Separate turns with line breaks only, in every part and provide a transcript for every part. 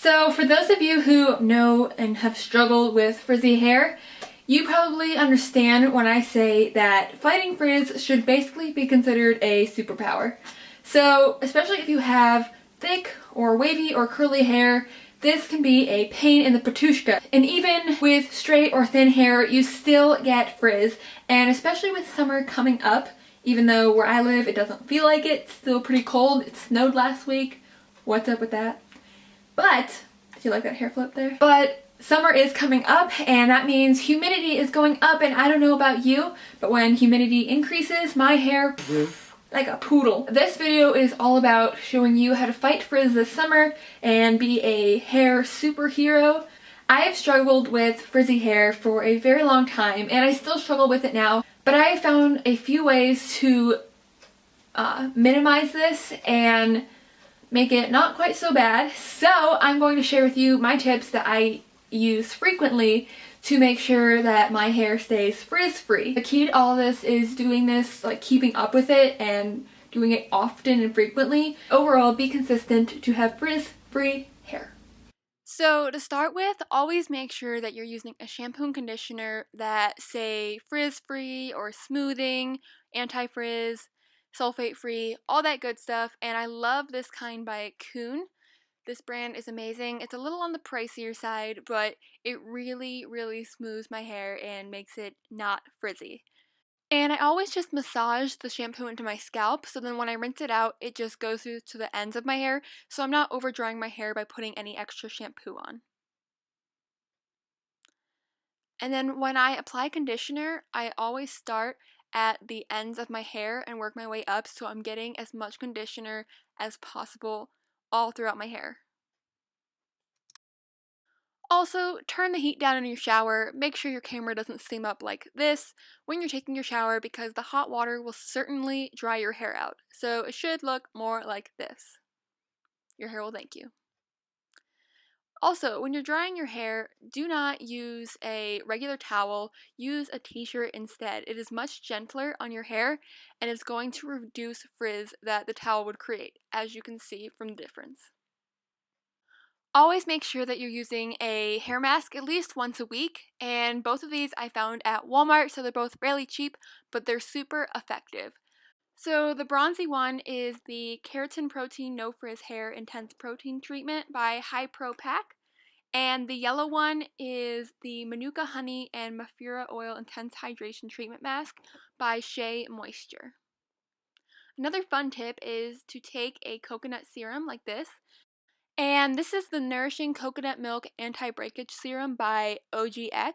So for those of you who know and have struggled with frizzy hair, you probably understand when I say that fighting frizz should basically be considered a superpower. So especially if you have thick or wavy or curly hair, this can be a pain in the patushka. And even with straight or thin hair, you still get frizz. And especially with summer coming up, even though where I live it doesn't feel like it, it's still pretty cold. It snowed last week. What's up with that? But, do you like that hair flip there? But summer is coming up and that means humidity is going up, and I don't know about you, but when humidity increases, my hair like a poodle. This video is all about showing you how to fight frizz this summer and be a hair superhero. I have struggled with frizzy hair for a very long time and I still struggle with it now, but I have found a few ways to minimize this and make it not quite so bad. So I'm going to share with you my tips that I use frequently to make sure that my hair stays frizz-free. The key to all this is doing this, like keeping up with it and doing it often and frequently. Overall, be consistent to have frizz-free hair. So to start with, always make sure that you're using a shampoo and conditioner that say frizz-free or smoothing, anti-frizz, sulfate-free, all that good stuff. And I love this kind by KEUNE. This brand is amazing. It's a little on the pricier side, but it really, really smooths my hair and makes it not frizzy. And I always just massage the shampoo into my scalp, so then when I rinse it out, it just goes through to the ends of my hair, so I'm not over drying my hair by putting any extra shampoo on. And then when I apply conditioner, I always start at the ends of my hair and work my way up, so I'm getting as much conditioner as possible all throughout my hair. Also, turn the heat down in your shower. Make sure your camera doesn't steam up like this when you're taking your shower, because the hot water will certainly dry your hair out. So it should look more like this. Your hair will thank you. Also, when you're drying your hair, do not use a regular towel. Use a t-shirt instead. It is much gentler on your hair and it's going to reduce frizz that the towel would create, as you can see from the difference. Always make sure that you're using a hair mask at least once a week, and both of these I found at Walmart, so they're both fairly cheap, but they're super effective. So the bronzy one is the Keratin Protein No Frizz Hair Intense Protein Treatment by HI.PRO.PAC, and the yellow one is the Manuka Honey and Mafura Oil Intense Hydration Treatment Mask by SHEA Moisture. Another fun tip is to take a coconut serum like this. And this is the Nourishing Coconut Milk Anti-Breakage Serum by OGX.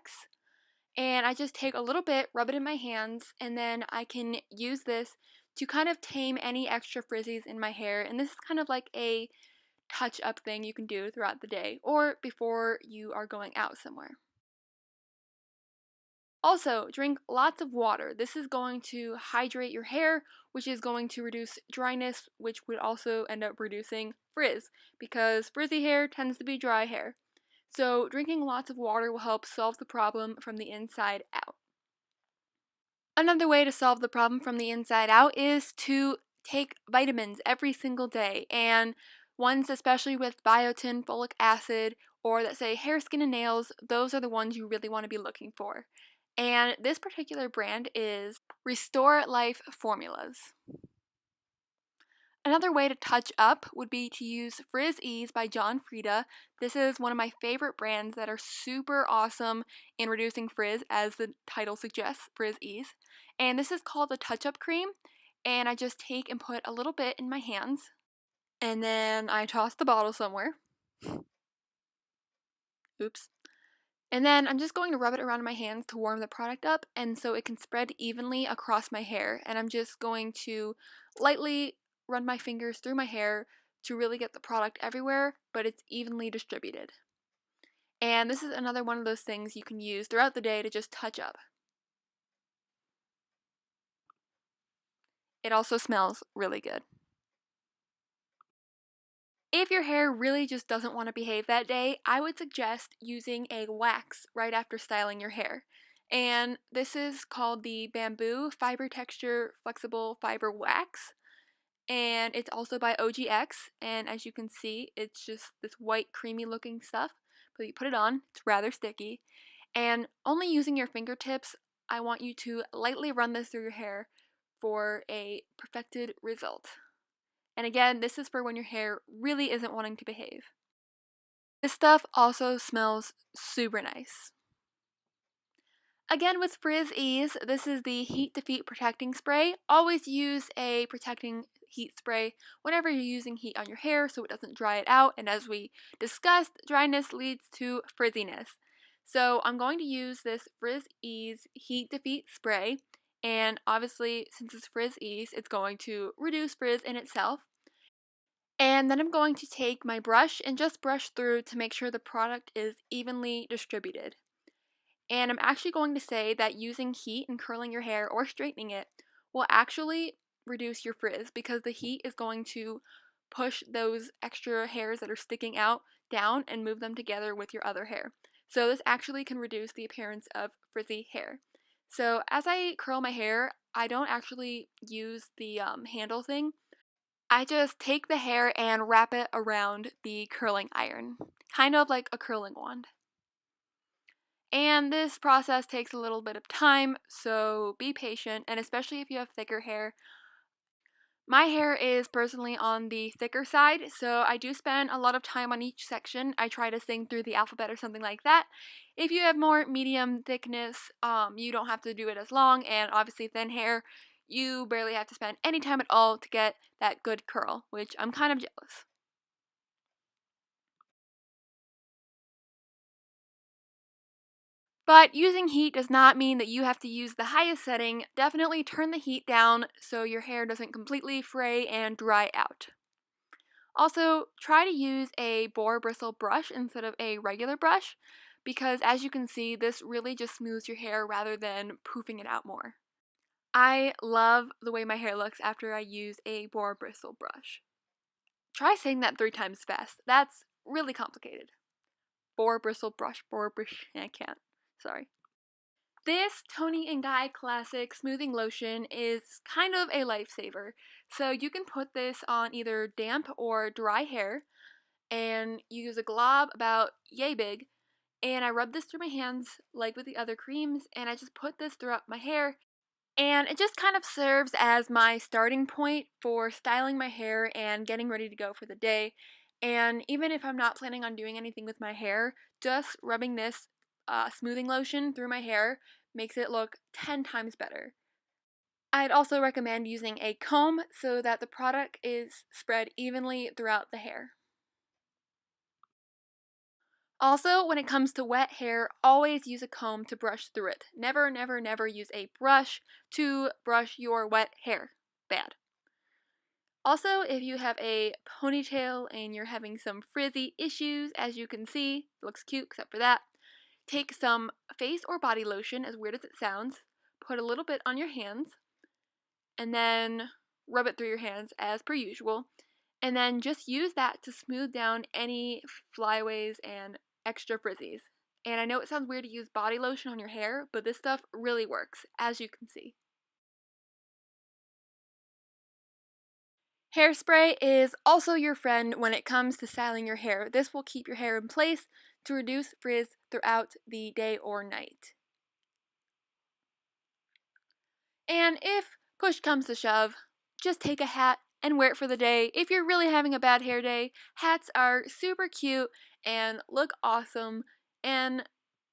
And I just take a little bit, rub it in my hands, and then I can use this to kind of tame any extra frizzies in my hair. And this is kind of like a touch-up thing you can do throughout the day or before you are going out somewhere. Also, drink lots of water. This is going to hydrate your hair, which is going to reduce dryness, which would also end up reducing frizz, because frizzy hair tends to be dry hair. So drinking lots of water will help solve the problem from the inside out. Another way to solve the problem from the inside out is to take vitamins every single day, and ones especially with biotin, folic acid, or that say hair, skin, and nails, those are the ones you really want to be looking for. And this particular brand is Restore Life Formulas. Another way to touch up would be to use Frizz Ease by John Frieda. This is one of my favorite brands that are super awesome in reducing frizz, as the title suggests, Frizz Ease. And this is called the touch-up cream, and I just take and put a little bit in my hands, and then I toss the bottle somewhere. Oops. And then I'm just going to rub it around my hands to warm the product up, and so it can spread evenly across my hair. And I'm just going to lightly run my fingers through my hair to really get the product everywhere, but it's evenly distributed. And this is another one of those things you can use throughout the day to just touch up. It also smells really good. If your hair really just doesn't want to behave that day, I would suggest using a wax right after styling your hair. And this is called the Bamboo Fiber Texture Flexible Fiber Wax. and it's also by OGX, and as you can see, it's just this white creamy looking stuff, but you put it on, it's rather sticky, and only using your fingertips, I want you to lightly run this through your hair for a perfected result. And again, this is for when your hair really isn't wanting to behave. This stuff also smells super nice. Again, with FRIZZY, this is the Heat Defeat Protecting Spray. Always use a protecting heat spray whenever you're using heat on your hair so it doesn't dry it out, and as we discussed, dryness leads to frizziness. So I'm going to use this FRIZZY Heat Defeat Spray, and obviously since it's FRIZZY, it's going to reduce frizz in itself. And then I'm going to take my brush and just brush through to make sure the product is evenly distributed. And I'm actually going to say that using heat and curling your hair or straightening it will actually reduce your frizz because the heat is going to push those extra hairs that are sticking out down and move them together with your other hair. So this actually can reduce the appearance of frizzy hair. So as I curl my hair, I don't actually use the handle thing. I just take the hair and wrap it around the curling iron, kind of like a curling wand. And this process takes a little bit of time, so be patient, and especially if you have thicker hair. My hair is personally on the thicker side, so I do spend a lot of time on each section. I try to sing through the alphabet or something like that. If you have more medium thickness, you don't have to do it as long, and obviously thin hair, you barely have to spend any time at all to get that good curl, which I'm kind of jealous. But using heat does not mean that you have to use the highest setting. Definitely turn the heat down so your hair doesn't completely fray and dry out. Also, try to use a boar bristle brush instead of a regular brush because as you can see, this really just smooths your hair rather than poofing it out more. I love the way my hair looks after I use a boar bristle brush. Try saying that 3 times fast. That's really complicated. Boar bristle brush, I can't. Sorry. This TONI&GUY Classic Smoothing Lotion is kind of a lifesaver. So you can put this on either damp or dry hair, and you use a glob about yay big, and I rub this through my hands like with the other creams, and I just put this throughout my hair, and it just kind of serves as my starting point for styling my hair and getting ready to go for the day. And even if I'm not planning on doing anything with my hair, just rubbing this smoothing lotion through my hair makes it look 10 times better. I'd also recommend using a comb so that the product is spread evenly throughout the hair. Also, when it comes to wet hair, always use a comb to brush through it. Never, never, never use a brush to brush your wet hair. Bad. Also, if you have a ponytail and you're having some frizzy issues, as you can see, it looks cute except for that, take some face or body lotion, as weird as it sounds, put a little bit on your hands, and then rub it through your hands as per usual, and then just use that to smooth down any flyaways and extra frizzies. And I know it sounds weird to use body lotion on your hair, but this stuff really works, as you can see. Hairspray is also your friend when it comes to styling your hair. This will keep your hair in place to reduce frizz throughout the day or night. And if push comes to shove, just take a hat and wear it for the day. If you're really having a bad hair day, hats are super cute and look awesome, and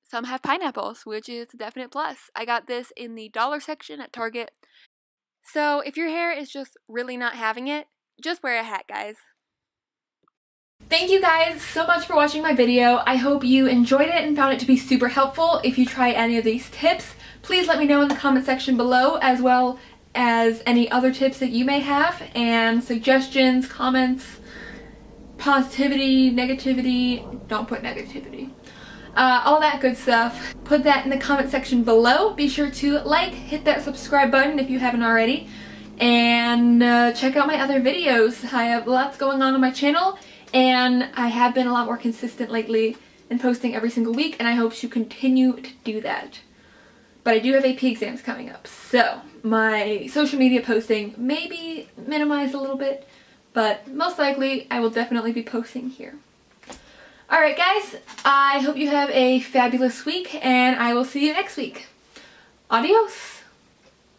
some have pineapples, which is a definite plus. I got this in the dollar section at Target. So if your hair is just really not having it, just wear a hat, guys. Thank you guys so much for watching my video. I hope you enjoyed it and found it to be super helpful. If you try any of these tips, please let me know in the comment section below, as well as any other tips that you may have, and suggestions, comments, positivity, negativity. Don't put negativity. All that good stuff. Put that in the comment section below. Be sure to like, hit that subscribe button if you haven't already, and check out my other videos. I have lots going on my channel, and I have been a lot more consistent lately in posting every single week, and I hope to continue to do that. But I do have AP exams coming up, so my social media posting may be minimized a little bit, but most likely I will definitely be posting here. Alright guys, I hope you have a fabulous week and I will see you next week. Adios!